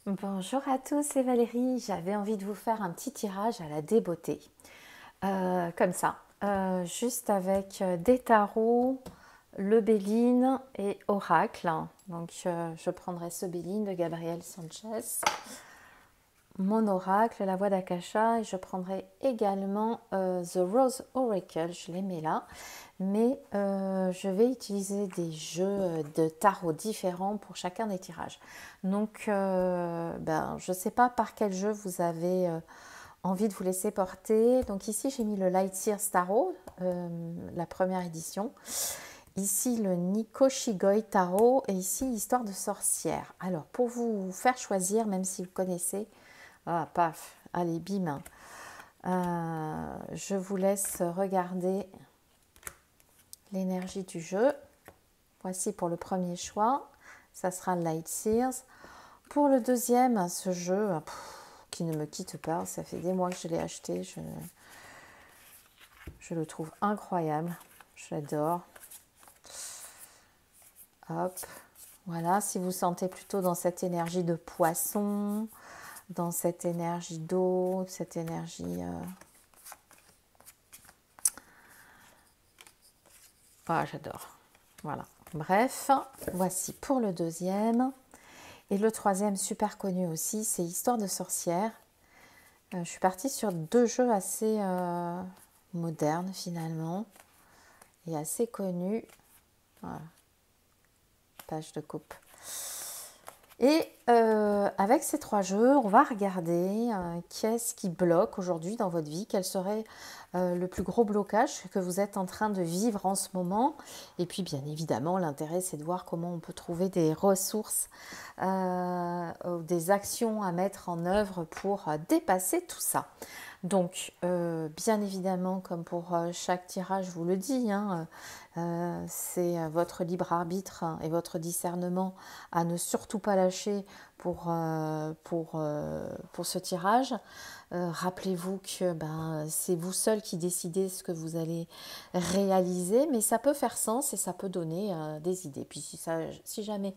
Bonjour à tous, c'est Valérie. J'avais envie de vous faire un petit tirage à la débeauté. Comme ça, juste avec des tarots, le Béline et Oracle. Donc, je prendrai ce Béline de Gabriel Sanchez, mon Oracle, la voix d'Akasha, et je prendrai également The Rose Oracle. Je les mets là. Mais je vais utiliser des jeux de tarot différents pour chacun des tirages. Donc, je ne sais pas par quel jeu vous avez envie de vous laisser porter. Donc ici, j'ai mis le Light Sears Tarot, la première édition. Ici, le Nico Shigoi Tarot et ici, Histoire de sorcière. Alors, pour vous faire choisir, même si vous connaissez, paf, allez, bim, je vous laisse regarder l'énergie du jeu. Voici pour le premier choix, ça sera Light Sears. Pour le deuxième, ce jeu qui ne me quitte pas, ça fait des mois que je l'ai acheté, je le trouve incroyable, j'adore. Hop, voilà, si vous sentez plutôt dans cette énergie de poisson, dans cette énergie d'eau, cette énergie... j'adore. Voilà. Bref, voici pour le deuxième. Et le troisième, super connu aussi, c'est Histoire de sorcière. Je suis partie sur deux jeux assez modernes finalement et assez connus. Voilà. Page de coupe. Et avec ces trois jeux, on va regarder qu'est-ce qui bloque aujourd'hui dans votre vie, quel serait le plus gros blocage que vous êtes en train de vivre en ce moment. Et puis bien évidemment, l'intérêt c'est de voir comment on peut trouver des ressources, des actions à mettre en œuvre pour dépasser tout ça. Donc, bien évidemment, comme pour chaque tirage, je vous le dis, c'est votre libre arbitre et votre discernement à ne surtout pas lâcher pour ce tirage. Rappelez-vous que c'est vous seul qui décidez ce que vous allez réaliser, mais ça peut faire sens et ça peut donner des idées. Puis si jamais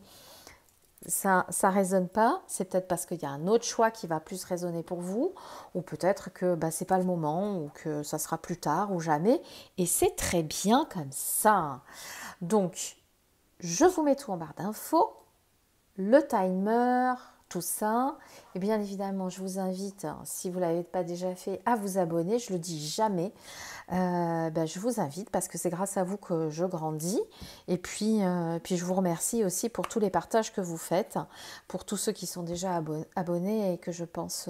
ça ne résonne pas, c'est peut-être parce qu'il y a un autre choix qui va plus résonner pour vous, ou peut-être que ce n'est pas le moment, ou que ça sera plus tard, ou jamais. Et c'est très bien comme ça. Donc, je vous mets tout en barre d'infos, le timer, tout ça. Et bien évidemment, je vous invite, si vous ne l'avez pas déjà fait, à vous abonner. Je ne le dis jamais. Je vous invite parce que c'est grâce à vous que je grandis. Et puis je vous remercie aussi pour tous les partages que vous faites, pour tous ceux qui sont déjà abonnés et que je pense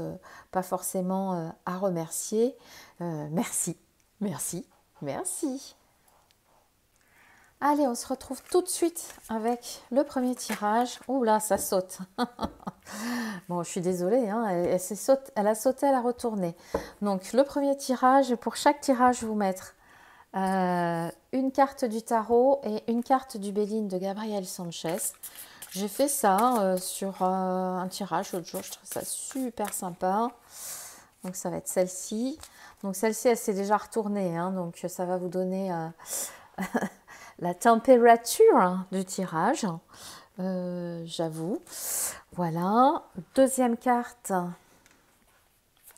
pas forcément à remercier. Merci, merci, merci. Allez, on se retrouve tout de suite avec le premier tirage. Ouh là, ça saute. Bon, je suis désolée, elle a sauté, elle a retourné. Donc, le premier tirage, pour chaque tirage, je vais vous mettre une carte du tarot et une carte du Béline de Gabriel Sanchez. J'ai fait ça sur un tirage l'autre jour, je trouve ça super sympa. Donc, ça va être celle-ci. Donc, celle-ci, elle s'est déjà retournée, donc ça va vous donner... la température du tirage, j'avoue. Voilà. Deuxième carte,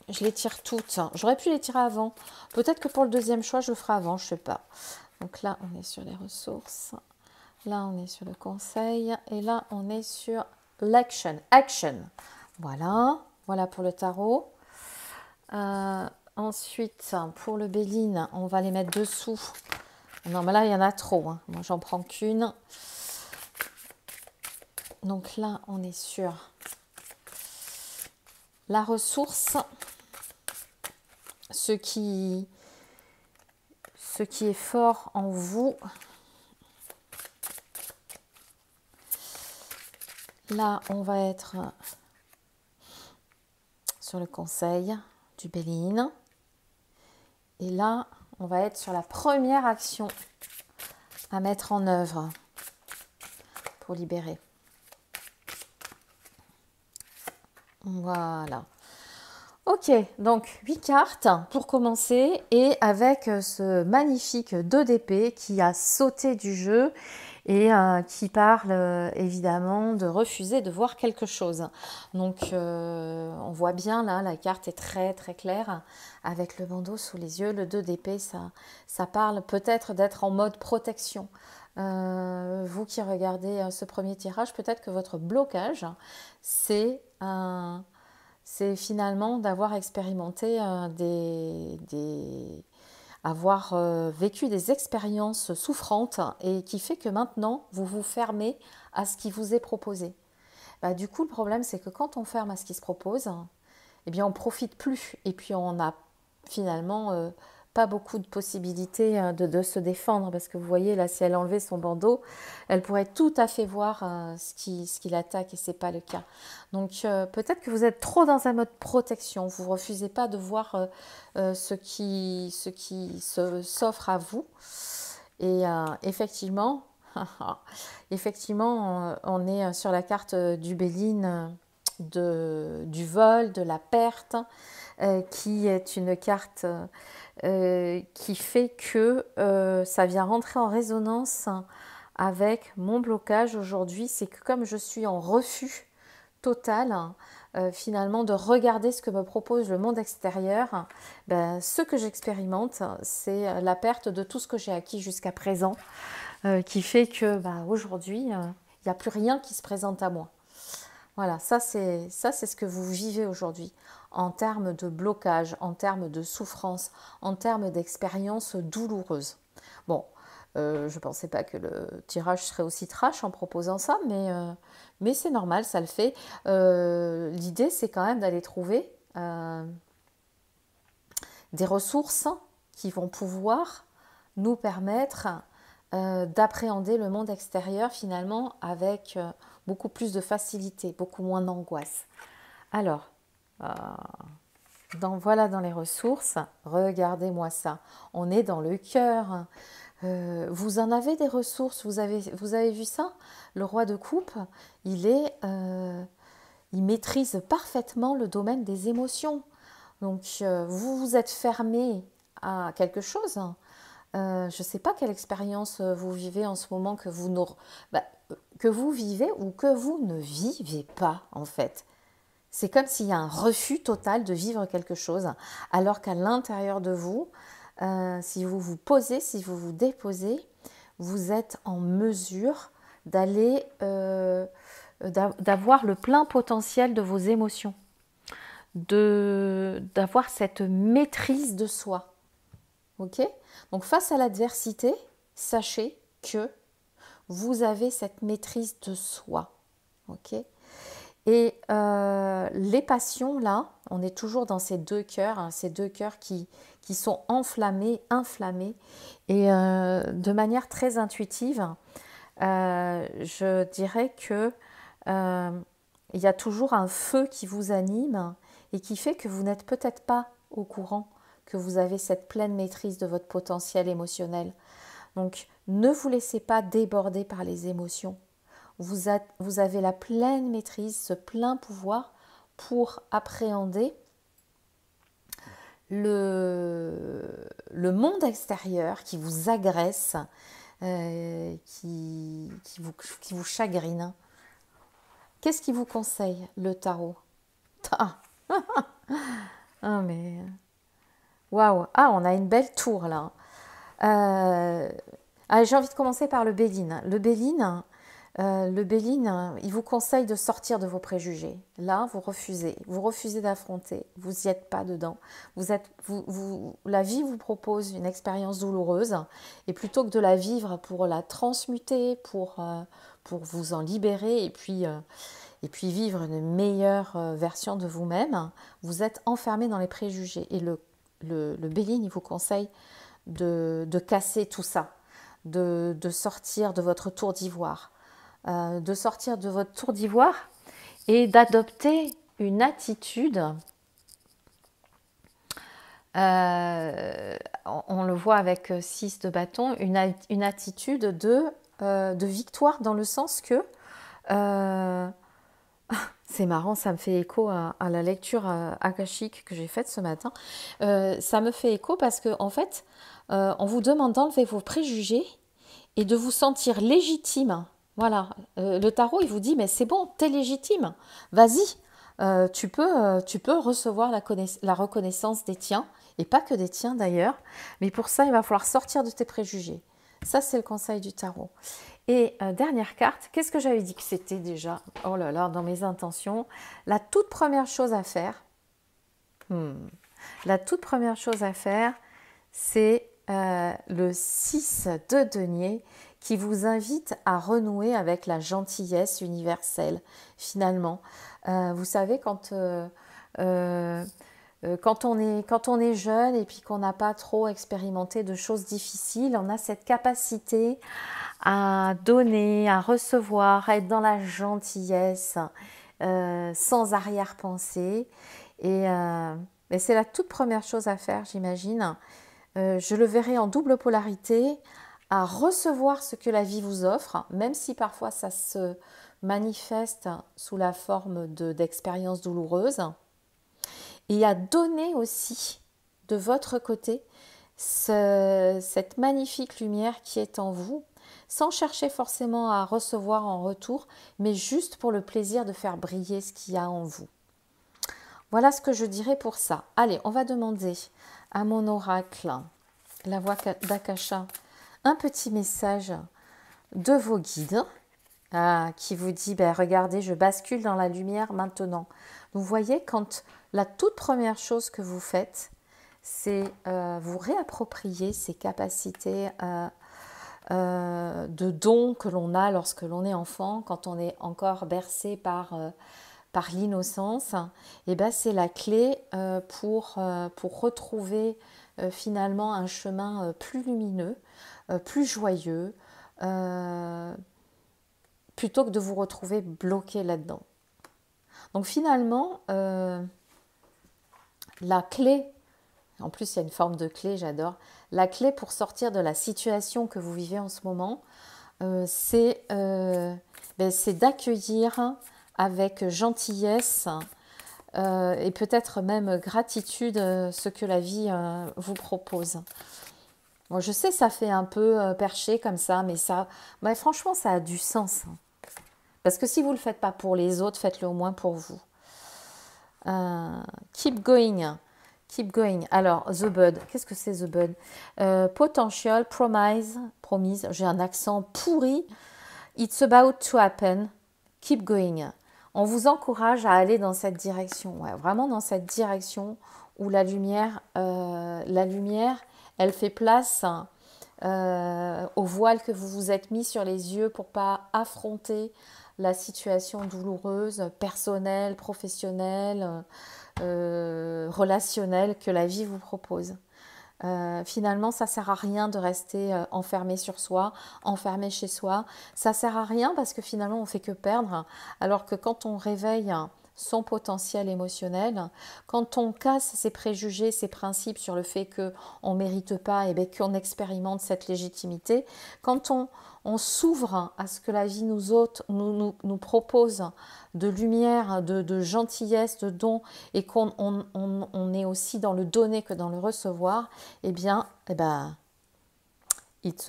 je les tire toutes. J'aurais pu les tirer avant. Peut-être que pour le deuxième choix, je le ferai avant, je ne sais pas. Donc là, on est sur les ressources. Là, on est sur le conseil. Et là, on est sur l'action. Action. Voilà. Voilà pour le tarot. Ensuite, pour le Béline, on va les mettre dessous. Non, mais là, il y en a trop. Moi, j'en prends qu'une. Donc là, on est sur la ressource. Ce qui est fort en vous. Là, on va être sur le conseil du Béline. Et là, on va être sur la première action à mettre en œuvre pour libérer. Voilà. Ok, Ok, donc 8 cartes pour commencer et avec ce magnifique 2 d'épée qui a sauté du jeu et qui parle évidemment de refuser de voir quelque chose. Donc on voit bien là, la carte est très très claire avec le bandeau sous les yeux. Le 2 d'épée, ça parle peut-être d'être en mode protection. Vous qui regardez ce premier tirage, peut-être que votre blocage, c'est finalement d'avoir expérimenté avoir vécu des expériences souffrantes et qui fait que maintenant, vous vous fermez à ce qui vous est proposé. Bah, du coup, le problème, c'est que quand on ferme à ce qui se propose, eh bien, on ne profite plus. Et puis, on n'a finalement pas beaucoup de possibilités de se défendre. Parce que vous voyez, là, si elle enlevait son bandeau, elle pourrait tout à fait voir ce qui l'attaque et ce n'est pas le cas. Donc, peut-être que vous êtes trop dans un mode protection. Vous ne refusez pas de voir ce qui s'offre à vous. Et effectivement, on est sur la carte du Béline du vol, de la perte, qui est une carte qui fait que ça vient rentrer en résonance avec mon blocage aujourd'hui. C'est que comme je suis en refus total, finalement, de regarder ce que me propose le monde extérieur, ben, ce que j'expérimente, c'est la perte de tout ce que j'ai acquis jusqu'à présent, qui fait que bah, aujourd'hui, il n'y a plus rien qui se présente à moi. Voilà, ça c'est ce que vous vivez aujourd'hui en termes de blocage, en termes de souffrance, en termes d'expérience douloureuse. Bon, je ne pensais pas que le tirage serait aussi trash en proposant ça, mais c'est normal, ça le fait. L'idée, c'est quand même d'aller trouver des ressources qui vont pouvoir nous permettre d'appréhender le monde extérieur finalement avec beaucoup plus de facilité, beaucoup moins d'angoisse. Alors, voilà dans les ressources, regardez-moi ça, on est dans le cœur. Vous en avez des ressources, vous avez vu ça? Le roi de coupe, il maîtrise parfaitement le domaine des émotions. Donc, vous vous êtes fermé à quelque chose. Je ne sais pas quelle expérience vous vivez en ce moment que vous vivez ou que vous ne vivez pas en fait. C'est comme s'il y a un refus total de vivre quelque chose, alors qu'à l'intérieur de vous, si vous vous posez, si vous vous déposez, vous êtes en mesure d'aller, d'avoir le plein potentiel de vos émotions, d'avoir cette maîtrise de soi. Ok ? Donc face à l'adversité, sachez que vous avez cette maîtrise de soi. Ok ? Et les passions, là, on est toujours dans ces deux cœurs, hein, ces deux cœurs qui sont enflammés, inflammés, et de manière très intuitive, je dirais que il y a toujours un feu qui vous anime et qui fait que vous n'êtes peut-être pas au courant que vous avez cette pleine maîtrise de votre potentiel émotionnel. Donc, ne vous laissez pas déborder par les émotions. Vous avez la pleine maîtrise, ce plein pouvoir pour appréhender le monde extérieur qui vous agresse, qui vous chagrine. Qu'est-ce qui vous conseille, le tarot? Ah, mais... Waouh! Ah, on a une belle tour, là. J'ai envie de commencer par le Béline. Le Béline, il vous conseille de sortir de vos préjugés. Là, vous refusez d'affronter, vous n'y êtes pas dedans. La vie vous propose une expérience douloureuse, et plutôt que de la vivre pour la transmuter, pour vous en libérer, et puis vivre une meilleure version de vous-même, vous êtes enfermé dans les préjugés. Et le Béline, il vous conseille de casser tout ça, de sortir de votre tour d'ivoire. Et d'adopter une attitude, on le voit avec 6 de bâton, une attitude de victoire, dans le sens que C'est marrant, ça me fait écho à la lecture akashique que j'ai faite ce matin. Ça me fait écho parce que en fait, on vous demande d'enlever vos préjugés et de vous sentir légitime. Voilà, le tarot, il vous dit, mais c'est bon, t'es légitime, vas-y, tu peux recevoir la reconnaissance des tiens, et pas que des tiens d'ailleurs, mais pour ça, il va falloir sortir de tes préjugés. Ça, c'est le conseil du tarot. Et dernière carte, qu'est-ce que j'avais dit que c'était déjà? Oh là là, dans mes intentions, la toute première chose à faire, la toute première chose à faire, c'est le 6 de denier qui vous invite à renouer avec la gentillesse universelle, finalement. Vous savez, quand on est jeune et puis qu'on n'a pas trop expérimenté de choses difficiles, on a cette capacité à donner, à recevoir, à être dans la gentillesse, sans arrière-pensée. Et c'est la toute première chose à faire, j'imagine. Je le verrai en double polarité, à recevoir ce que la vie vous offre, même si parfois ça se manifeste sous la forme d'expériences douloureuses, et à donner aussi de votre côté cette magnifique lumière qui est en vous, sans chercher forcément à recevoir en retour, mais juste pour le plaisir de faire briller ce qu'il y a en vous. Voilà ce que je dirais pour ça. Allez, on va demander à mon oracle, la voix d'Akasha, un petit message de vos guides qui vous dit, regardez, je bascule dans la lumière maintenant. Vous voyez, quand la toute première chose que vous faites, c'est vous réapproprier ces capacités de dons que l'on a lorsque l'on est enfant, quand on est encore bercé par l'innocence. Et c'est la clé pour retrouver finalement un chemin plus lumineux, plus joyeux, plutôt que de vous retrouver bloqué là-dedans. Donc finalement, la clé, en plus il y a une forme de clé, j'adore, la clé pour sortir de la situation que vous vivez en ce moment, c'est d'accueillir avec gentillesse et peut-être même gratitude ce que la vie vous propose. Bon, je sais, ça fait un peu perché comme ça, mais franchement, ça a du sens. Parce que si vous ne le faites pas pour les autres, faites-le au moins pour vous. Keep going. Keep going. Alors, The Bud. Qu'est-ce que c'est The Bud? Potential, promise. J'ai un accent pourri. It's about to happen. Keep going. On vous encourage à aller dans cette direction. Ouais, vraiment dans cette direction où la lumière, elle fait place au voile que vous vous êtes mis sur les yeux pour pas affronter la situation douloureuse, personnelle, professionnelle, relationnelle que la vie vous propose. Finalement, ça ne sert à rien de rester enfermé sur soi, enfermé chez soi. Ça ne sert à rien parce que finalement, on ne fait que perdre. Alors que quand on réveille son potentiel émotionnel, quand on casse ses préjugés, ses principes sur le fait qu'on ne mérite pas et qu'on expérimente cette légitimité, quand on s'ouvre à ce que la vie nous propose de lumière, de gentillesse, de don, et qu'on est aussi dans le donner que dans le recevoir, it's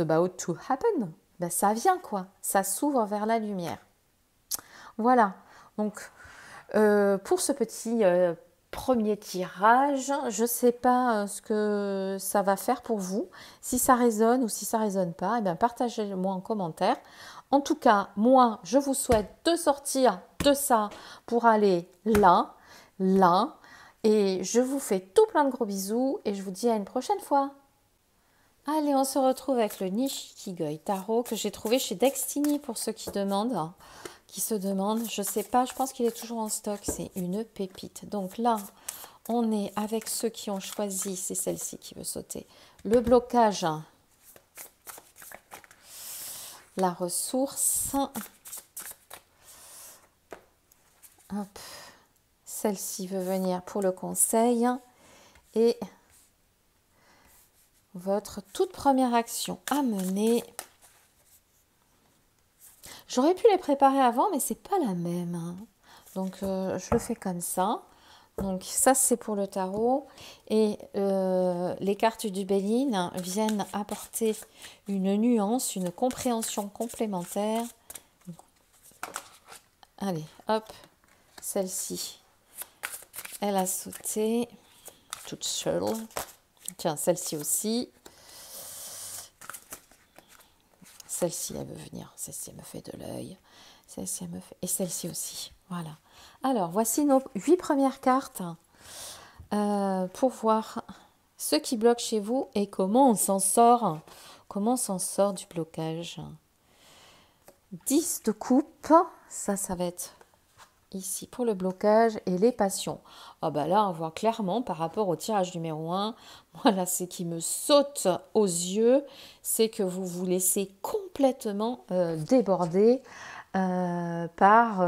about to happen. Ça vient quoi, ça s'ouvre vers la lumière. Voilà, donc pour ce petit premier tirage, je ne sais pas ce que ça va faire pour vous. Si ça résonne ou si ça ne résonne pas, partagez-le-moi en commentaire. En tout cas, moi, je vous souhaite de sortir de ça pour aller là, et je vous fais tout plein de gros bisous et je vous dis à une prochaine fois. Allez, on se retrouve avec le Nishikigoi Tarot que j'ai trouvé chez Destiny pour ceux qui se demandent, je sais pas, je pense qu'il est toujours en stock, c'est une pépite. Donc là, on est avec ceux qui ont choisi, c'est celle-ci qui veut sauter, le blocage, la ressource, hop, celle-ci veut venir pour le conseil et votre toute première action à mener. J'aurais pu les préparer avant, mais c'est pas la même. Donc, je le fais comme ça. Donc, ça, c'est pour le tarot. Et les cartes du Béline viennent apporter une nuance, une compréhension complémentaire. Allez, hop, celle-ci, elle a sauté toute seule. Tiens, celle-ci aussi. Celle-ci, elle veut venir. Celle-ci, elle me fait de l'œil. Celle-ci, elle me fait... Et celle-ci aussi. Voilà. Alors, voici nos 8 premières cartes pour voir ce qui bloque chez vous et comment on s'en sort. Comment on s'en sort du blocage. 10 de coupe. Ça va être ici pour le blocage et les passions. Ah bah là, on voit clairement par rapport au tirage numéro 1, moi là, ce qui me saute aux yeux, c'est que vous vous laissez complètement déborder par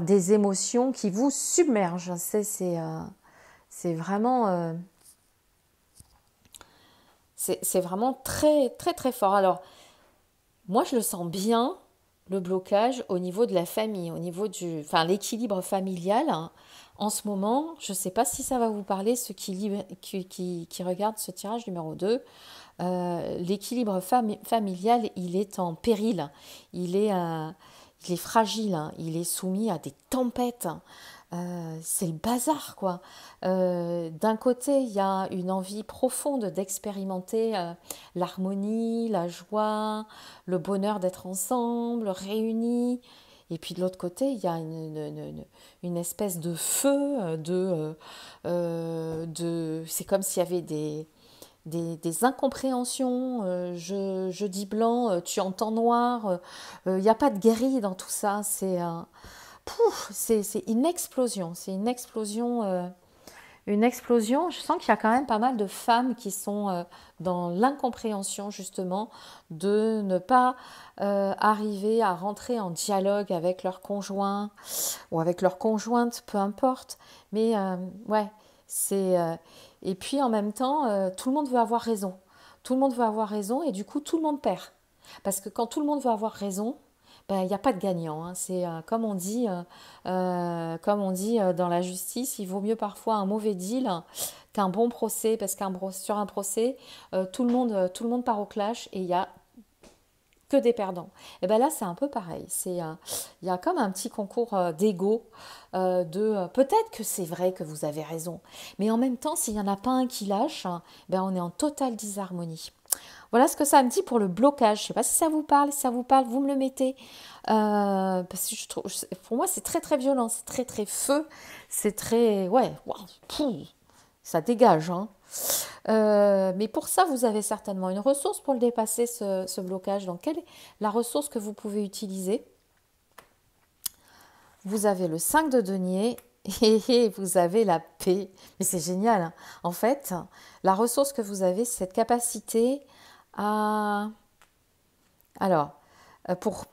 des émotions qui vous submergent. C'est vraiment, c'est vraiment très, très, très fort. Alors, moi, je le sens bien, le blocage au niveau de la famille, au niveau enfin, l'équilibre familial. Hein. En ce moment, je ne sais pas si ça va vous parler, ceux qui regardent ce tirage numéro 2. L'équilibre familial, il est en péril, il est fragile, hein. Il est soumis à des tempêtes. C'est le bazar, quoi. D'un côté, il y a une envie profonde d'expérimenter l'harmonie, la joie, le bonheur d'être ensemble, réunis. Et puis de l'autre côté, il y a une espèce de feu, c'est comme s'il y avait des incompréhensions, je dis blanc, tu entends noir, il n'y a pas de guérille dans tout ça, c'est une explosion, une explosion. Je sens qu'il y a quand même pas mal de femmes qui sont dans l'incompréhension justement de ne pas arriver à rentrer en dialogue avec leur conjoint ou avec leur conjointe, peu importe. Mais ouais, et puis en même temps, tout le monde veut avoir raison. Tout le monde veut avoir raison et du coup, tout le monde perd. Parce que quand tout le monde veut avoir raison, ben, il n'y a pas de gagnant. Hein. C'est comme on dit dans la justice, il vaut mieux parfois un mauvais deal qu'un bon procès, parce sur un procès, tout le monde part au clash et il y a que des perdants. Et bien là, c'est un peu pareil. Il y a comme un petit concours d'ego, peut-être que c'est vrai que vous avez raison, mais en même temps, s'il n'y en a pas un qui lâche, ben on est en totale disharmonie. Voilà ce que ça me dit pour le blocage. Je ne sais pas si ça vous parle. Si ça vous parle, vous me le mettez. Parce que pour moi, c'est très, très violent. C'est très, très feu. C'est très... Ouais, wow, ça dégage. Hein. Mais pour ça, vous avez certainement une ressource pour le dépasser, ce blocage. Donc, quelle est la ressource que vous pouvez utiliser? Vous avez le 5 de denier et vous avez la paix. Mais c'est génial. Hein. En fait, la ressource que vous avez, c'est cette capacité à... Alors,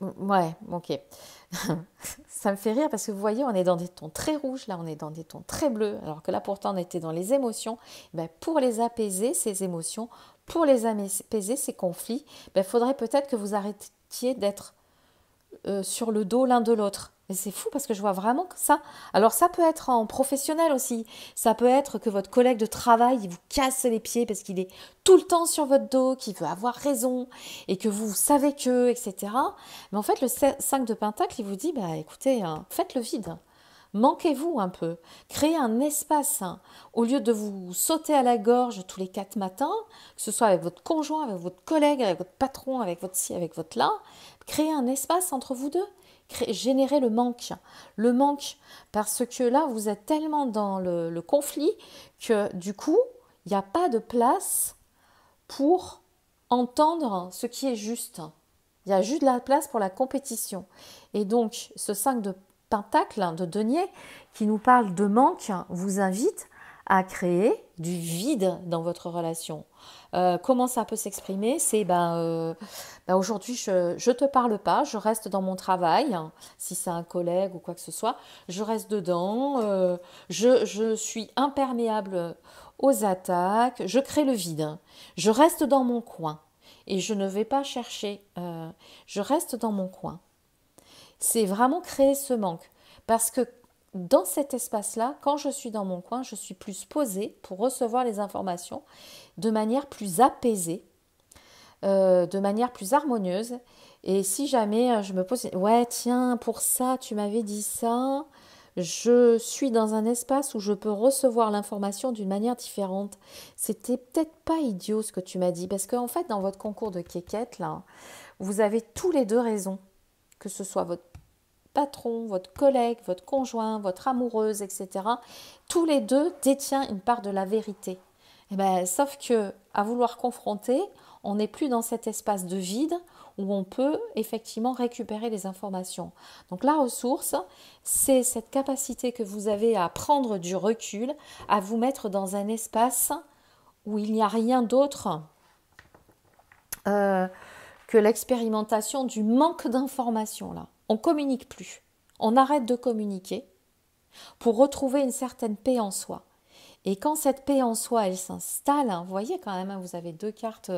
ouais, ok. Ça me fait rire parce que vous voyez, on est dans des tons très rouges, là on est dans des tons très bleus, alors que là pourtant on était dans les émotions. Ben, pour les apaiser, ces émotions, pour les apaiser, ces conflits, il faudrait peut-être que vous arrêtiez d'être sur le dos l'un de l'autre. Et c'est fou parce que je vois vraiment que ça. Alors ça peut être en professionnel aussi. Ça peut être que votre collègue de travail, il vous casse les pieds parce qu'il est tout le temps sur votre dos, qu'il veut avoir raison et que vous savez que, etc. Mais en fait, le 5 de Pentacle, il vous dit, bah écoutez, faites le vide. Manquez-vous un peu, créez un espace, hein. Au lieu de vous sauter à la gorge tous les 4 matins, que ce soit avec votre conjoint, avec votre collègue, avec votre patron, avec votre ci, avec votre là, créez un espace entre vous deux, générez le manque, parce que là, vous êtes tellement dans le conflit que du coup, il n'y a pas de place pour entendre ce qui est juste. Il y a juste de la place pour la compétition. Et donc, ce 5 de Pentacle, de denier, qui nous parle de manque, vous invite à créer du vide dans votre relation. Comment ça peut s'exprimer? C'est aujourd'hui, je te parle pas, je reste dans mon travail, hein, si c'est un collègue ou quoi que ce soit, je reste dedans, je suis imperméable aux attaques, je crée le vide, je reste dans mon coin et je ne vais pas chercher, je reste dans mon coin. C'est vraiment créer ce manque. Parce que dans cet espace-là, quand je suis dans mon coin, je suis plus posée pour recevoir les informations de manière plus apaisée, de manière plus harmonieuse. Et si jamais je me pose, ouais, tiens, pour ça, tu m'avais dit ça, je suis dans un espace où je peux recevoir l'information d'une manière différente. C'était peut-être pas idiot ce que tu m'as dit, parce qu'en fait, dans votre concours de quéquette, là, vous avez tous les deux raison, que ce soit votre patron, votre collègue, votre conjoint, votre amoureuse, etc. Tous les deux détient une part de la vérité. Et ben, sauf que à vouloir confronter, on n'est plus dans cet espace de vide où on peut effectivement récupérer les informations. Donc la ressource, c'est cette capacité que vous avez à prendre du recul, à vous mettre dans un espace où il n'y a rien d'autre que l'expérimentation du manque d'informations là. On ne communique plus. On arrête de communiquer pour retrouver une certaine paix en soi. Et quand cette paix en soi, elle s'installe, vous voyez quand même, vous avez deux cartes,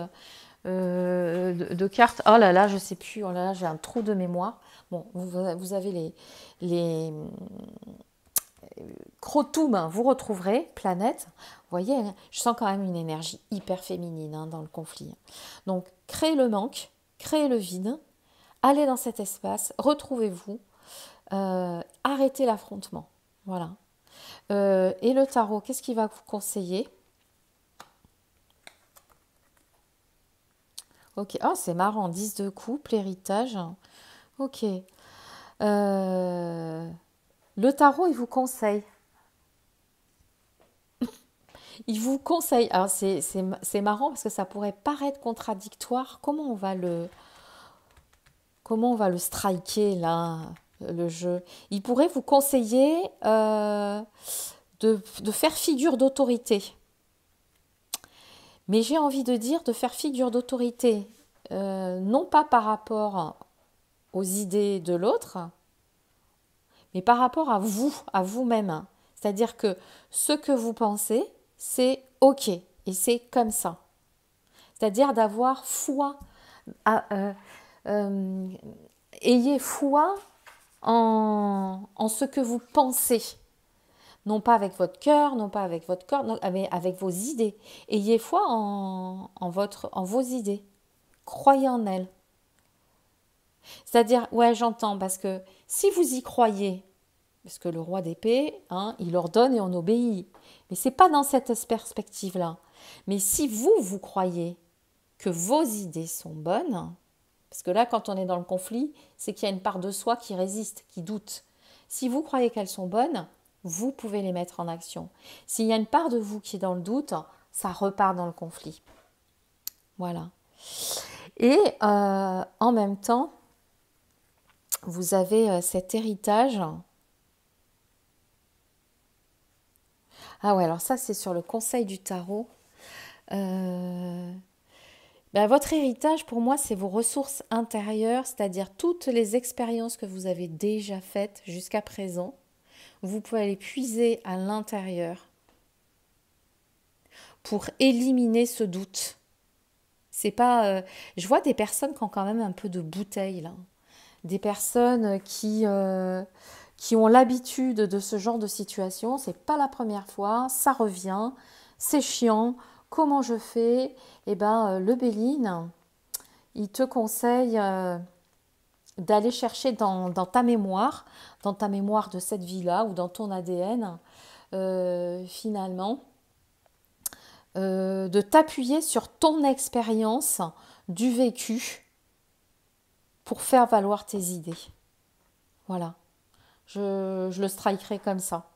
oh là là, je sais plus, oh là là, j'ai un trou de mémoire. Bon, vous avez les Crotum, vous retrouverez, planète. Vous voyez, je sens quand même une énergie hyper féminine dans le conflit. Donc, créez le manque, créez le vide, allez dans cet espace, retrouvez-vous, arrêtez l'affrontement. Voilà. Et le tarot, qu'est-ce qu'il va vous conseiller? Ok, oh c'est marrant, 10 de couple, héritage. Ok. Le tarot, il vous conseille. Il vous conseille. Alors c'est marrant parce que ça pourrait paraître contradictoire. Comment on va le striker là, le jeu? Il pourrait vous conseiller de faire figure d'autorité. Mais j'ai envie de dire de faire figure d'autorité, non pas par rapport aux idées de l'autre, mais par rapport à vous, à vous-même. C'est-à-dire que ce que vous pensez, c'est OK et c'est comme ça. C'est-à-dire d'avoir foi, ayez foi en ce que vous pensez. Non pas avec votre cœur, non pas avec votre corps, mais avec vos idées. Ayez foi en vos idées. Croyez en elles. C'est-à-dire, ouais, j'entends, parce que si vous y croyez, parce que le roi d'épée, il ordonne et on obéit. Mais c'est pas dans cette perspective-là. Mais si vous croyez que vos idées sont bonnes, parce que là, quand on est dans le conflit, c'est qu'il y a une part de soi qui résiste, qui doute. Si vous croyez qu'elles sont bonnes, vous pouvez les mettre en action. S'il y a une part de vous qui est dans le doute, ça repart dans le conflit. Voilà. Et en même temps, vous avez cet héritage. Ah ouais, alors ça, c'est sur le conseil du tarot. Votre héritage, pour moi, c'est vos ressources intérieures, c'est-à-dire toutes les expériences que vous avez déjà faites jusqu'à présent. Vous pouvez aller puiser à l'intérieur pour éliminer ce doute. C'est pas. Je vois des personnes qui ont quand même un peu de bouteille là. Des personnes qui ont l'habitude de ce genre de situation. C'est pas la première fois, ça revient, c'est chiant. Comment je fais? Eh ben, le Béline, il te conseille d'aller chercher dans ta mémoire de cette vie-là ou dans ton ADN, finalement, de t'appuyer sur ton expérience du vécu pour faire valoir tes idées. Voilà. Je le strikerai comme ça.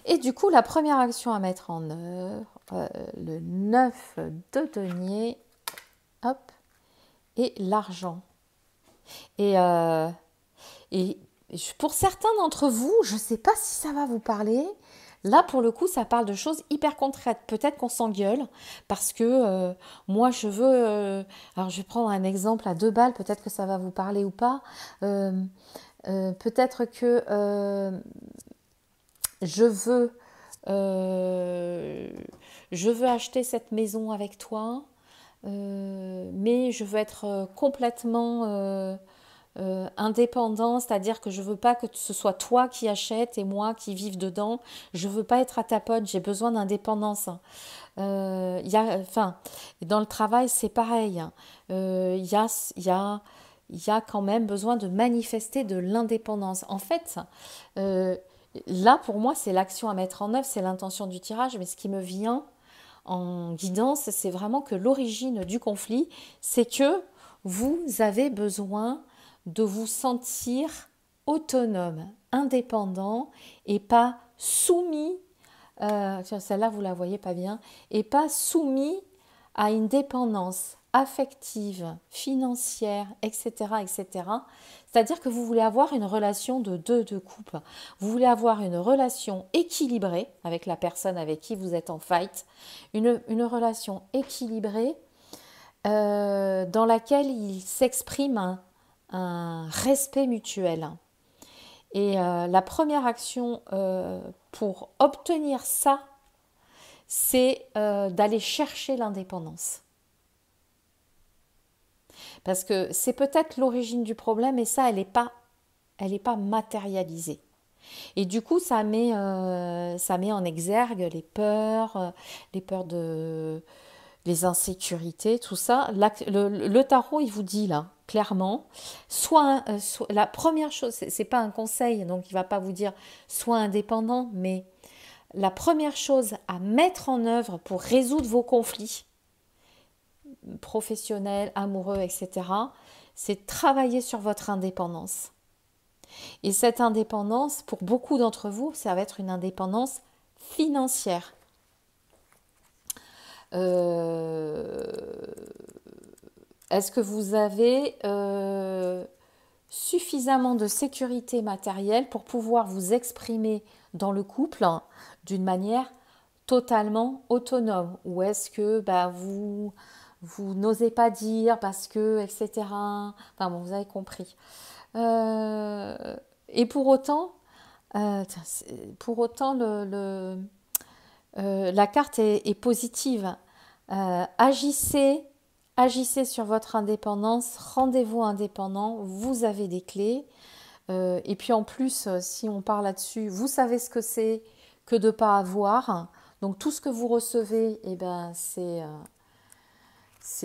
Et du coup, la première action à mettre en œuvre, le 9 de denier, hop, et l'argent. Et pour certains d'entre vous, je ne sais pas si ça va vous parler. Là, pour le coup, ça parle de choses hyper concrètes. Peut-être qu'on s'engueule parce que moi, je veux... alors, je vais prendre un exemple à 2 balles. Peut-être que ça va vous parler ou pas. Peut-être que je veux acheter cette maison avec toi, mais je veux être complètement indépendant, c'est-à-dire que je veux pas que ce soit toi qui achètes et moi qui vive dedans. Je veux pas être à ta pote, j'ai besoin d'indépendance. Enfin, dans le travail, c'est pareil. Il y a, il y a, il y a quand même besoin de manifester de l'indépendance. En fait, euh, là, pour moi, c'est l'action à mettre en œuvre, c'est l'intention du tirage, mais ce qui me vient en guidance, c'est vraiment que l'origine du conflit, c'est que vous avez besoin de vous sentir autonome, indépendant et pas soumis, celle-là vous la voyez pas bien, et pas soumis à une dépendance affective, financière, etc., etc. C'est-à-dire que vous voulez avoir une relation de couple. Vous voulez avoir une relation équilibrée avec la personne avec qui vous êtes en fight, une relation équilibrée dans laquelle il s'exprime un respect mutuel. Et la première action pour obtenir ça, c'est d'aller chercher l'indépendance. Parce que c'est peut-être l'origine du problème et ça, elle n'est pas matérialisée. Et du coup, ça met en exergue les peurs les insécurités, tout ça. Le tarot, il vous dit là, clairement, la première chose, c'est pas un conseil, donc il va pas vous dire sois indépendant, mais la première chose à mettre en œuvre pour résoudre vos conflits professionnels, amoureux, etc., c'est travailler sur votre indépendance. Et cette indépendance, pour beaucoup d'entre vous, ça va être une indépendance financière. Est-ce que vous avez suffisamment de sécurité matérielle pour pouvoir vous exprimer dans le couple d'une manière totalement autonome? Ou est-ce que vous n'osez pas dire parce que, etc. Enfin bon, vous avez compris. Et pour autant, la carte est positive. Agissez sur votre indépendance, rendez-vous indépendant, vous avez des clés. Et puis en plus, si on parle là-dessus, vous savez ce que c'est que de ne pas avoir. Donc tout ce que vous recevez, eh ben, c'est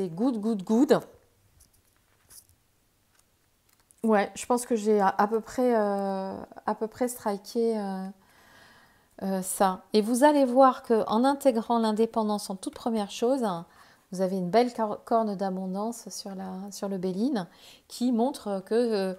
good, good, good. Ouais, je pense que j'ai à peu près striké ça. Et vous allez voir qu'en intégrant l'indépendance en toute première chose, vous avez une belle corne d'abondance sur le Béline qui montre que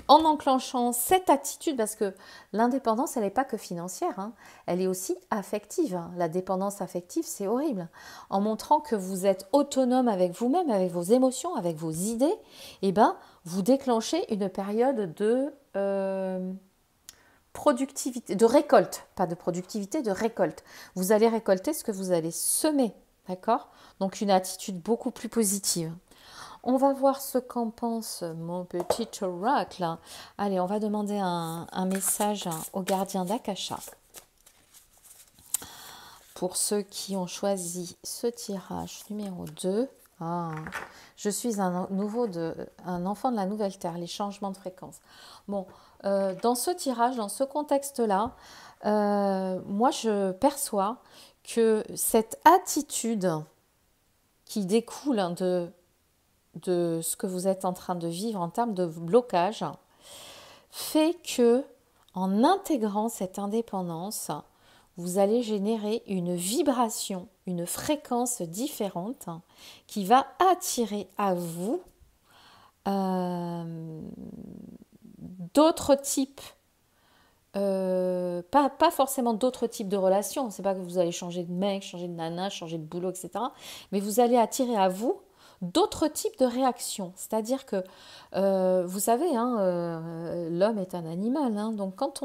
en enclenchant cette attitude, parce que l'indépendance, elle n'est pas que financière, hein, elle est aussi affective. Hein. La dépendance affective, c'est horrible. En montrant que vous êtes autonome avec vous-même, avec vos émotions, avec vos idées, eh ben, vous déclenchez une période de productivité, de récolte, pas de productivité, de récolte. Vous allez récolter ce que vous allez semer, d'accord? Donc une attitude beaucoup plus positive. On va voir ce qu'en pense mon petit oracle. Allez, on va demander un message au gardien d'Akasha. Pour ceux qui ont choisi ce tirage numéro 2, je suis un enfant de la nouvelle terre, les changements de fréquence. Bon, dans ce tirage, dans ce contexte-là, moi je perçois que cette attitude qui découle de ce que vous êtes en train de vivre en termes de blocage fait que en intégrant cette indépendance, vous allez générer une vibration, une fréquence différente qui va attirer à vous d'autres types, pas forcément d'autres types de relations, c'est pas que vous allez changer de mec, changer de nana, changer de boulot, etc. Mais vous allez attirer à vous d'autres types de réactions. C'est-à-dire que, vous savez, l'homme est un animal. Hein, donc quand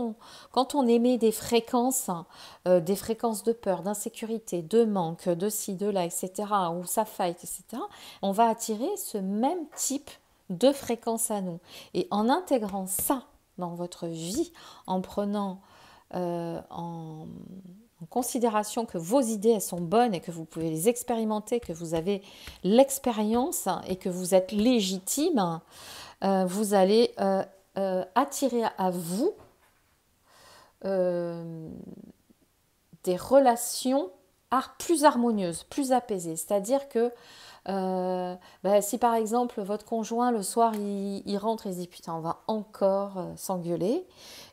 on émet des fréquences de peur, d'insécurité, de manque, de ci, de là, etc., ou ça fight, etc., on va attirer ce même type de fréquence à nous. Et en intégrant ça dans votre vie, en prenant en considération que vos idées, elles sont bonnes et que vous pouvez les expérimenter, que vous avez l'expérience et que vous êtes légitime, vous allez attirer à vous des relations plus harmonieuses, plus apaisées. C'est-à-dire que si par exemple votre conjoint le soir il rentre et se dit putain on va encore s'engueuler,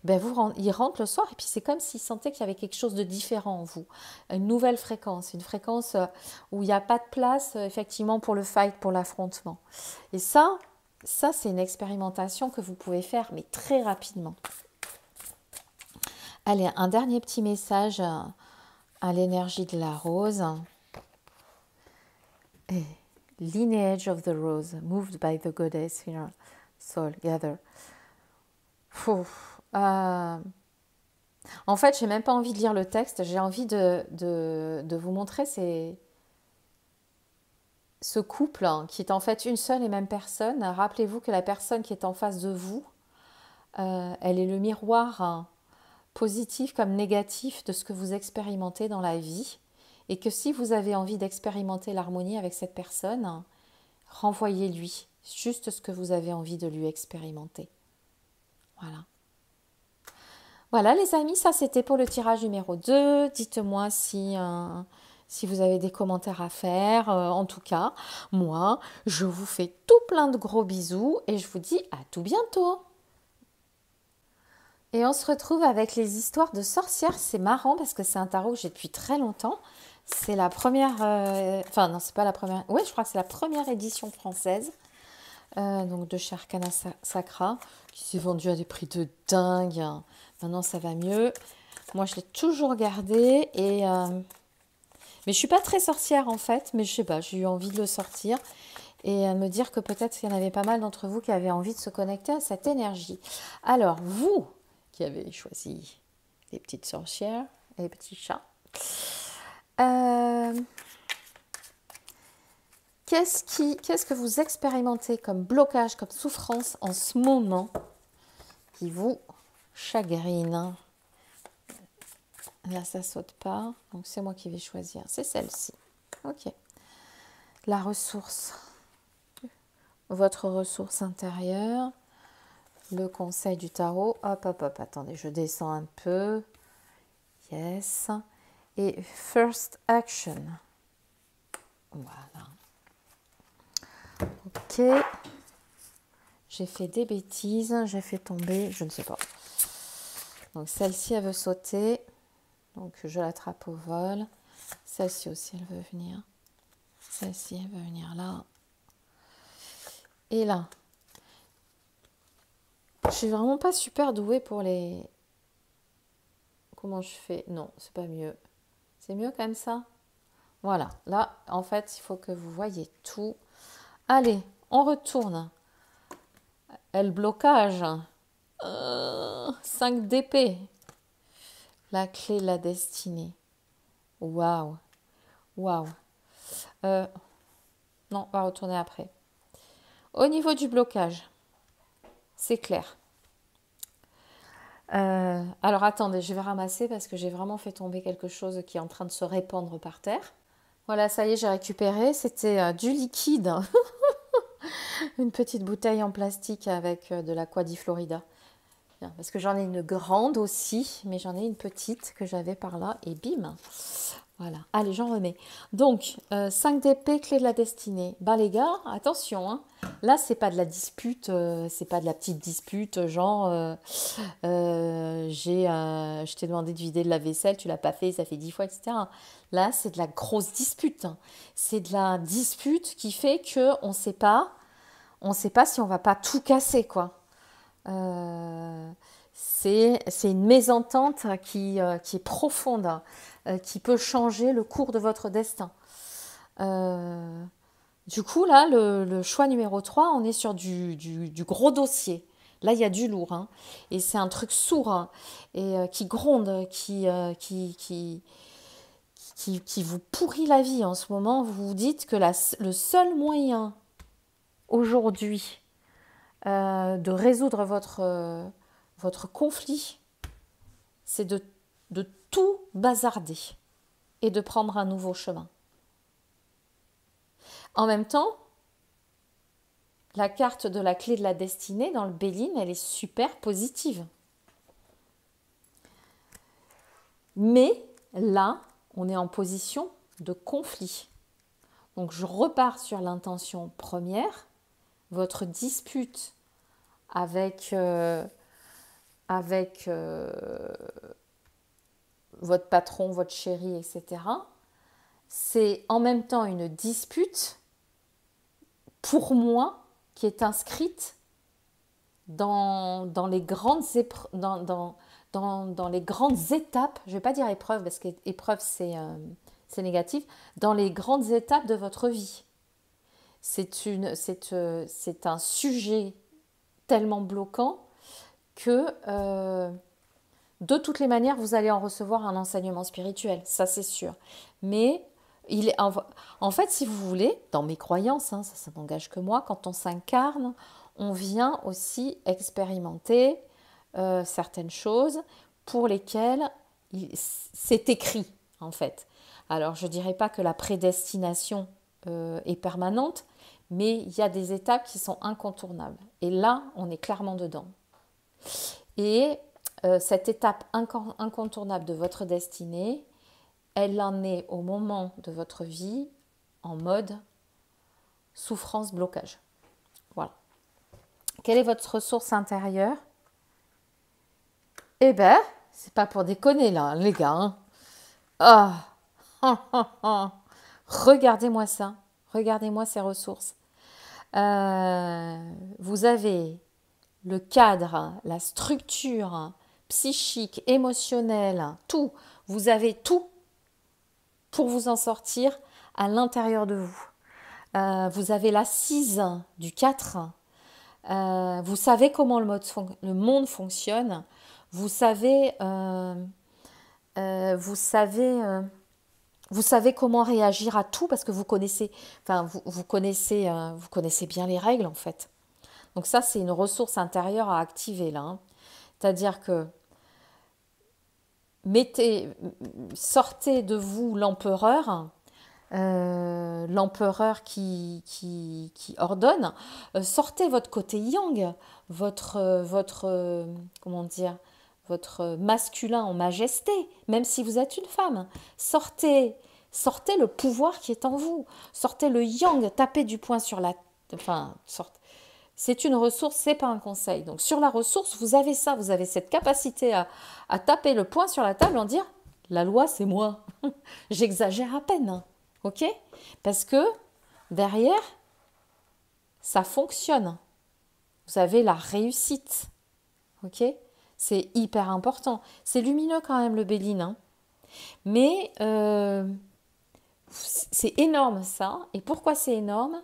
il rentre le soir et puis c'est comme s'il sentait qu'il y avait quelque chose de différent en vous, une nouvelle fréquence, une fréquence où il n'y a pas de place effectivement pour le fight, pour l'affrontement. Et ça c'est une expérimentation que vous pouvez faire mais très rapidement. Allez, un dernier petit message à l'énergie de la rose. Et lineage of the rose, moved by the goddess in our soul, gather. En fait, j'ai même pas envie de lire le texte, j'ai envie de vous montrer ce couple qui est en fait une seule et même personne. Rappelez-vous que la personne qui est en face de vous, elle est le miroir positif comme négatif de ce que vous expérimentez dans la vie. Et que si vous avez envie d'expérimenter l'harmonie avec cette personne, renvoyez-lui juste ce que vous avez envie de lui expérimenter. Voilà. Voilà les amis, ça c'était pour le tirage numéro 2. Dites-moi si vous avez des commentaires à faire. En tout cas, moi, je vous fais tout plein de gros bisous et je vous dis à tout bientôt. Et on se retrouve avec les histoires de sorcières. C'est marrant parce que c'est un tarot que j'ai depuis très longtemps. C'est la première... Enfin, non, c'est pas la première... Oui, je crois que c'est la première édition française. Donc de chez Arcana Sacra, qui s'est vendue à des prix de dingue. Maintenant, ça va mieux. Moi, je l'ai toujours gardé. Mais je suis pas très sorcière, en fait. Mais je sais pas, j'ai eu envie de le sortir. Et me dire que peut-être qu'il y en avait pas mal d'entre vous qui avaient envie de se connecter à cette énergie. Alors, vous qui avez choisi les petites sorcières et les petits chats, qu'est-ce que vous expérimentez comme blocage, comme souffrance en ce moment qui vous chagrine? Là, ça saute pas, donc c'est moi qui vais choisir. C'est celle-ci. Ok. La ressource. Votre ressource intérieure. Le conseil du tarot. Hop, hop, hop. Attendez, je descends un peu. Yes. Et first action. Voilà. Ok. J'ai fait des bêtises. J'ai fait tomber. Je ne sais pas. Donc celle-ci, elle veut sauter. Donc je l'attrape au vol. Celle-ci aussi, elle veut venir. Celle-ci, elle veut venir là. Et là. Je suis vraiment pas super douée pour les... Comment je fais? Non, c'est pas mieux. C'est mieux comme ça? Voilà. Là, en fait, il faut que vous voyez tout. Allez, on retourne. Le blocage. 5 d'épée. La clé de la destinée. Waouh. Waouh. Non, on va retourner après. Au niveau du blocage, c'est clair. Alors attendez, je vais ramasser parce que j'ai vraiment fait tomber quelque chose qui est en train de se répandre par terre. Voilà, ça y est, j'ai récupéré. C'était du liquide. Une petite bouteille en plastique avec de l'Aquadiflorida. Parce que j'en ai une grande aussi, mais j'en ai une petite que j'avais par là. Et bim. Voilà. Allez, j'en remets. Donc, 5 d'épée, clé de la destinée. Ben les gars, attention. Hein. Là, c'est pas de la dispute. C'est pas de la petite dispute. Genre, je t'ai demandé de vider de la vaisselle, tu l'as pas fait, ça fait 10 fois, etc. Là, c'est de la grosse dispute. Hein. C'est de la dispute qui fait qu'on ne sait pas si on va pas tout casser, quoi. C'est une mésentente qui est profonde, qui peut changer le cours de votre destin. Du coup, là, le choix numéro 3, on est sur du gros dossier. Là, il y a du lourd. Hein. Et c'est un truc sourd hein, et qui gronde, qui vous pourrit la vie en ce moment. Vous vous dites que le seul moyen aujourd'hui de résoudre votre conflit, c'est de de tout bazarder et de prendre un nouveau chemin. En même temps, la carte de la clé de la destinée dans le Béline, elle est super positive. Mais là, on est en position de conflit. Donc, je repars sur l'intention première. Votre dispute avec votre patron, votre chéri, etc. C'est en même temps une dispute, pour moi, qui est inscrite dans les grandes dans les grandes étapes, je ne vais pas dire épreuve, parce qu'épreuve c'est négatif, dans les grandes étapes de votre vie. C'est un sujet tellement bloquant que de toutes les manières, vous allez en recevoir un enseignement spirituel, ça c'est sûr. Mais en fait, si vous voulez, dans mes croyances, hein, ça n'engage que moi, quand on s'incarne, on vient aussi expérimenter certaines choses pour lesquelles c'est écrit, en fait. Alors, je ne dirais pas que la prédestination est permanente, mais il y a des étapes qui sont incontournables. Et là, on est clairement dedans. Et cette étape incontournable de votre destinée, elle en est au moment de votre vie en mode souffrance, blocage. Voilà. Quelle est votre ressource intérieure? Eh ben, c'est pas pour déconner là, les gars. Hein. Ah, regardez-moi ça. Regardez-moi ces ressources. Vous avez le cadre, la structure psychique, émotionnelle, tout. Vous avez tout pour vous en sortir à l'intérieur de vous. Vous avez l'assise du 4. Vous savez comment le monde fonctionne. Vous savez comment réagir à tout parce que vous connaissez bien les règles en fait. Donc ça, c'est une ressource intérieure à activer là. Hein. C'est-à-dire que sortez de vous l'empereur qui ordonne. Sortez votre côté yang, votre masculin en majesté, même si vous êtes une femme. Sortez le pouvoir qui est en vous. Sortez le yang, tapez du poing sur la... C'est une ressource, c'est pas un conseil. Donc sur la ressource, vous avez ça, vous avez cette capacité à taper le poing sur la table en dire « la loi, c'est moi ». J'exagère à peine, ok? Parce que derrière, ça fonctionne. Vous avez la réussite, ok? C'est hyper important. C'est lumineux quand même le Béline, hein. Mais c'est énorme ça. Et pourquoi c'est énorme?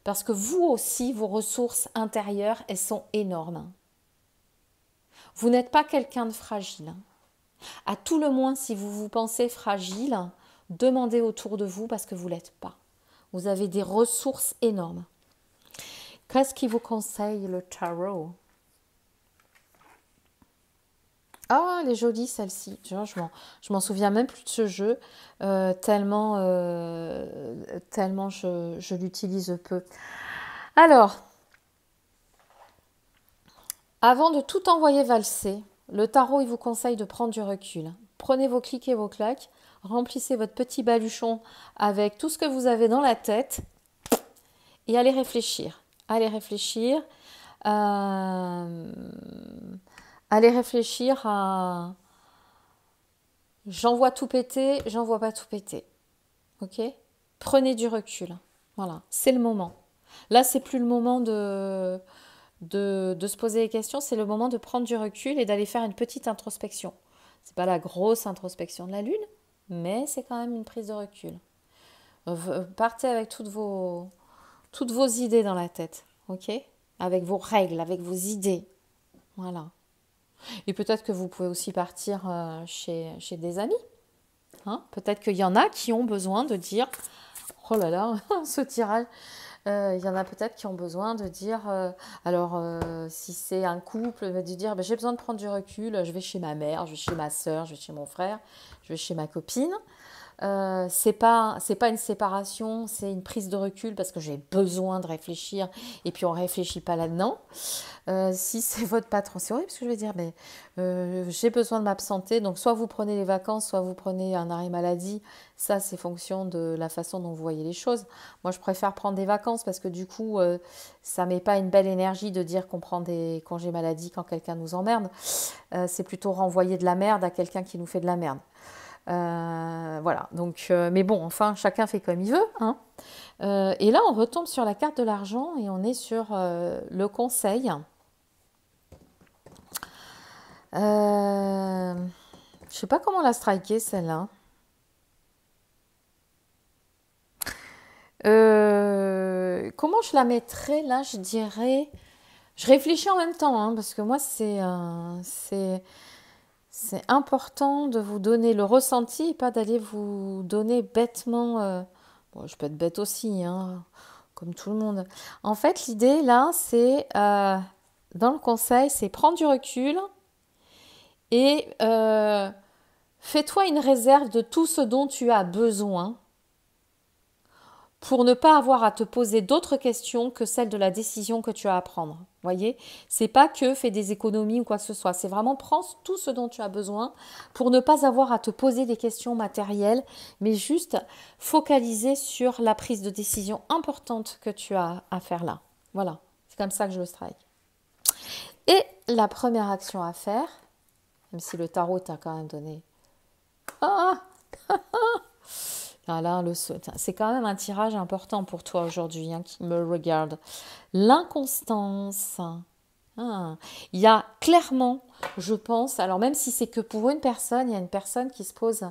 Parce que vous aussi, vos ressources intérieures, elles sont énormes. Vous n'êtes pas quelqu'un de fragile. À tout le moins, si vous vous pensez fragile, demandez autour de vous parce que vous ne l'êtes pas. Vous avez des ressources énormes. Qu'est-ce qui vous conseille le tarot? Ah, elle est jolie celle-ci. Je m'en souviens même plus de ce jeu, tellement je l'utilise peu. Alors, avant de tout envoyer valser, le tarot, il vous conseille de prendre du recul. Prenez vos clics et vos claques, remplissez votre petit baluchon avec tout ce que vous avez dans la tête et allez réfléchir. Allez réfléchir. Allez réfléchir à j'en vois tout péter, j'en vois pas tout péter. Ok? Prenez du recul. Voilà, c'est le moment. Là, c'est plus le moment de se poser des questions, c'est le moment de prendre du recul et d'aller faire une petite introspection. C'est pas la grosse introspection de la lune, mais c'est quand même une prise de recul. Partez avec toutes vos idées dans la tête, ok? Avec vos règles, avec vos idées. Voilà. Et peut-être que vous pouvez aussi partir chez des amis. Hein, peut-être qu'il y en a qui ont besoin de dire « Oh là là, ce tirage, Il y en a peut-être qui ont besoin de dire, alors si c'est un couple, de dire ben, j'ai besoin de prendre du recul, je vais chez ma mère, je vais chez ma soeur, je vais chez mon frère, je vais chez ma copine. C'est pas une séparation, c'est une prise de recul parce que j'ai besoin de réfléchir et puis on réfléchit pas là-dedans. Si c'est votre patron, c'est horrible ce que je vais dire, mais j'ai besoin de m'absenter. Donc soit vous prenez les vacances, soit vous prenez un arrêt maladie. Ça, c'est fonction de la façon dont vous voyez les choses. Moi, je préfère prendre des vacances parce que du coup, ça met pas une belle énergie de dire qu'on prend des congés maladie quand quelqu'un nous emmerde. C'est plutôt renvoyer de la merde à quelqu'un qui nous fait de la merde. Voilà, donc, mais bon, enfin, chacun fait comme il veut, hein. Et là, on retombe sur la carte de l'argent et on est sur le conseil. Je sais pas comment la striker, celle-là. Comment je la mettrais là? Je dirais. Je réfléchis en même temps, hein, parce que moi, c'est important de vous donner le ressenti et pas d'aller vous donner bêtement. Bon, je peux être bête aussi, hein, comme tout le monde. En fait, l'idée là, c'est dans le conseil, c'est prendre du recul et fais-toi une réserve de tout ce dont tu as besoin pour ne pas avoir à te poser d'autres questions que celles de la décision que tu as à prendre. Voyez, c'est pas que fais des économies ou quoi que ce soit, c'est vraiment prends tout ce dont tu as besoin pour ne pas avoir à te poser des questions matérielles, mais juste focaliser sur la prise de décision importante que tu as à faire là. Voilà, c'est comme ça que je le strike. Et la première action à faire, même si le tarot t'a quand même donné. Ah, là, c'est quand même un tirage important pour toi aujourd'hui, hein, qui me regarde. L'inconstance. Ah. Il y a clairement, je pense, alors même si c'est que pour une personne, il y a une personne qui se pose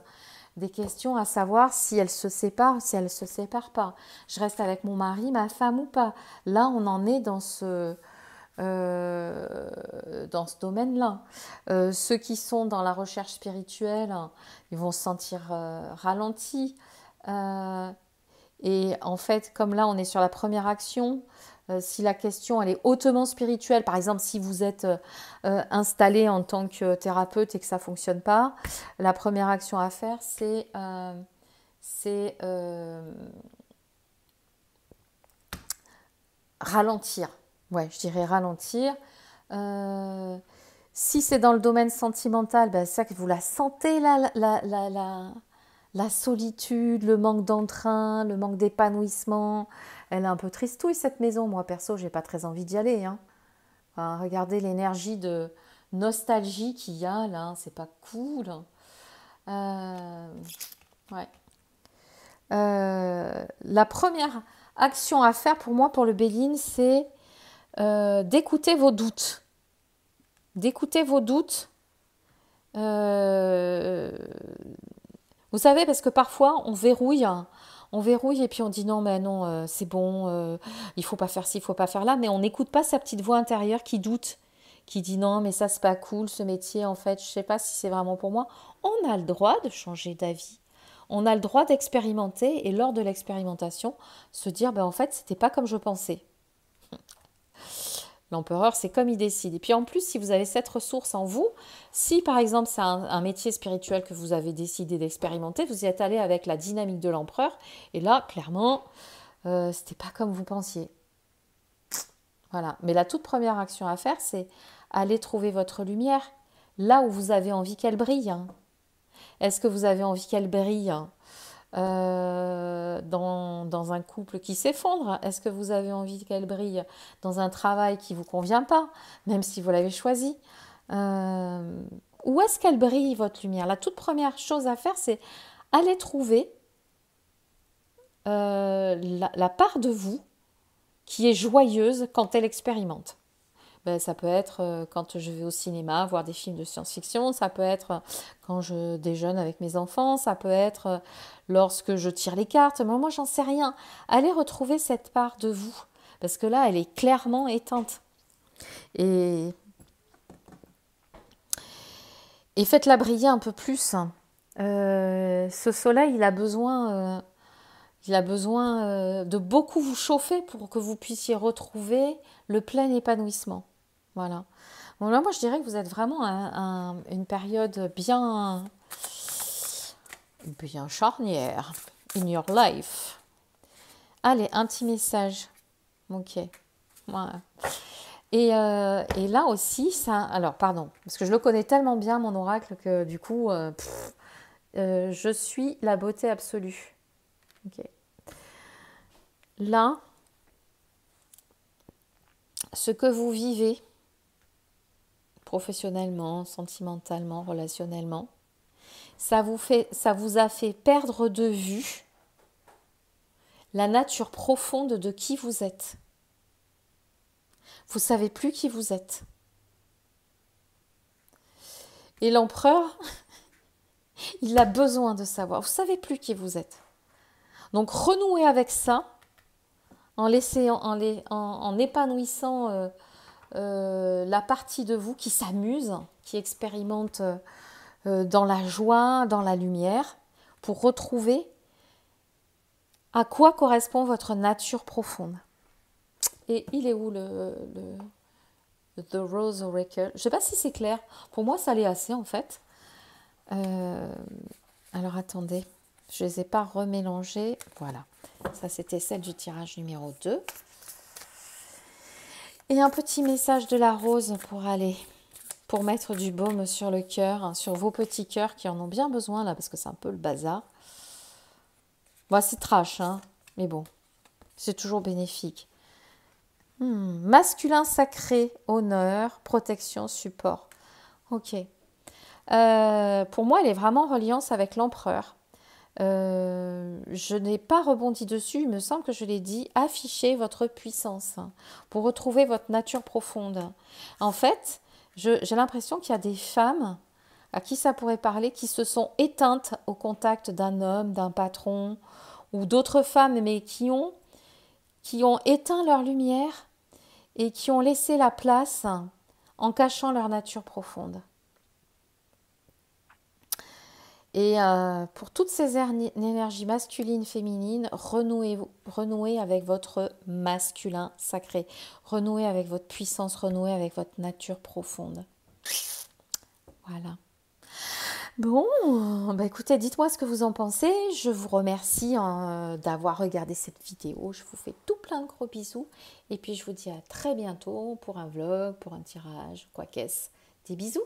des questions à savoir si elle se sépare ou si elle ne se sépare pas. Je reste avec mon mari, ma femme ou pas. Là, on en est dans ce domaine-là. Ceux qui sont dans la recherche spirituelle, ils vont se sentir ralentis. Euh, et en fait, comme là, on est sur la première action, si la question elle est hautement spirituelle, par exemple, si vous êtes installé en tant que thérapeute et que ça ne fonctionne pas, la première action à faire, c'est ralentir. Ouais, je dirais ralentir. Euh, Si c'est dans le domaine sentimental, ben, c'est ça que vous la sentez, la solitude, le manque d'entrain, le manque d'épanouissement. Elle est un peu tristouille, cette maison. Moi, perso, j'ai pas très envie d'y aller, hein. Enfin, regardez l'énergie de nostalgie qu'il y a là, c'est pas cool. Euh, ouais. La première action à faire pour moi, pour le Béline, c'est d'écouter vos doutes. D'écouter vos doutes. Euh, Vous savez, parce que parfois, on verrouille et puis on dit non, mais non, c'est bon, il faut pas faire ci, il faut pas faire là, mais on n'écoute pas sa petite voix intérieure qui doute, qui dit non, mais ça c'est pas cool, ce métier, en fait, je sais pas si c'est vraiment pour moi. On a le droit de changer d'avis. On a le droit d'expérimenter et lors de l'expérimentation, se dire, ben en fait, c'était pas comme je pensais. L'empereur, c'est comme il décide. Et puis en plus, si vous avez cette ressource en vous, si par exemple c'est un métier spirituel que vous avez décidé d'expérimenter, vous y êtes allé avec la dynamique de l'empereur, et là, clairement, c'était pas comme vous pensiez. Voilà. Mais la toute première action à faire, c'est aller trouver votre lumière là où vous avez envie qu'elle brille. Est-ce que vous avez envie qu'elle brille dans un couple qui s'effondre? Est-ce que vous avez envie qu'elle brille dans un travail qui ne vous convient pas, même si vous l'avez choisi? Où est-ce qu'elle brille, votre lumière? La toute première chose à faire, c'est aller trouver la part de vous qui est joyeuse quand elle expérimente. Ben, ça peut être quand je vais au cinéma voir des films de science-fiction, ça peut être quand je déjeune avec mes enfants, ça peut être lorsque je tire les cartes. Moi, j'en sais rien. Allez retrouver cette part de vous, parce que là, elle est clairement éteinte. Et faites-la briller un peu plus. Ce soleil, il a besoin Il a besoin de beaucoup vous chauffer pour que vous puissiez retrouver le plein épanouissement. Voilà. Bon, là, moi, je dirais que vous êtes vraiment à une période bien charnière in your life. Allez, un petit message. Ok. Voilà. Et là aussi, ça... Alors, pardon, parce que je le connais tellement bien, mon oracle, que du coup, je suis la beauté absolue. Ok. Là, ce que vous vivez, professionnellement, sentimentalement, relationnellement, ça vous a fait perdre de vue la nature profonde de qui vous êtes. Vous savez plus qui vous êtes. Et l'empereur, il a besoin de savoir. Vous savez plus qui vous êtes. Donc renouez avec ça en épanouissant la partie de vous qui s'amuse, qui expérimente dans la joie, dans la lumière, pour retrouver à quoi correspond votre nature profonde. Et il est où le The Rose Oracle? Je ne sais pas si c'est clair. Pour moi, ça l'est assez en fait. Alors attendez, je ne les ai pas remélangées. Voilà, ça c'était celle du tirage numéro 2. Et un petit message de la rose pour mettre du baume sur le cœur, hein, sur vos petits cœurs qui en ont bien besoin là, parce que c'est un peu le bazar. Bon, c'est trash, hein, mais bon, c'est toujours bénéfique. Masculin sacré, honneur, protection, support. Ok. Pour moi, elle est vraiment en reliance avec l'empereur. Je n'ai pas rebondi dessus, il me semble que je l'ai dit, affichez votre puissance pour retrouver votre nature profonde. En fait, j'ai l'impression qu'il y a des femmes à qui ça pourrait parler qui se sont éteintes au contact d'un homme, d'un patron ou d'autres femmes, mais qui ont éteint leur lumière et qui ont laissé la place en cachant leur nature profonde. Et pour toutes ces énergies masculines, féminines, renouez avec votre masculin sacré. Renouez avec votre puissance, renouez avec votre nature profonde. Voilà. Bon, bah écoutez, dites-moi ce que vous en pensez. Je vous remercie d'avoir regardé cette vidéo. Je vous fais tout plein de gros bisous. Et puis je vous dis à très bientôt pour un vlog, pour un tirage, quoi qu'est-ce. Des bisous.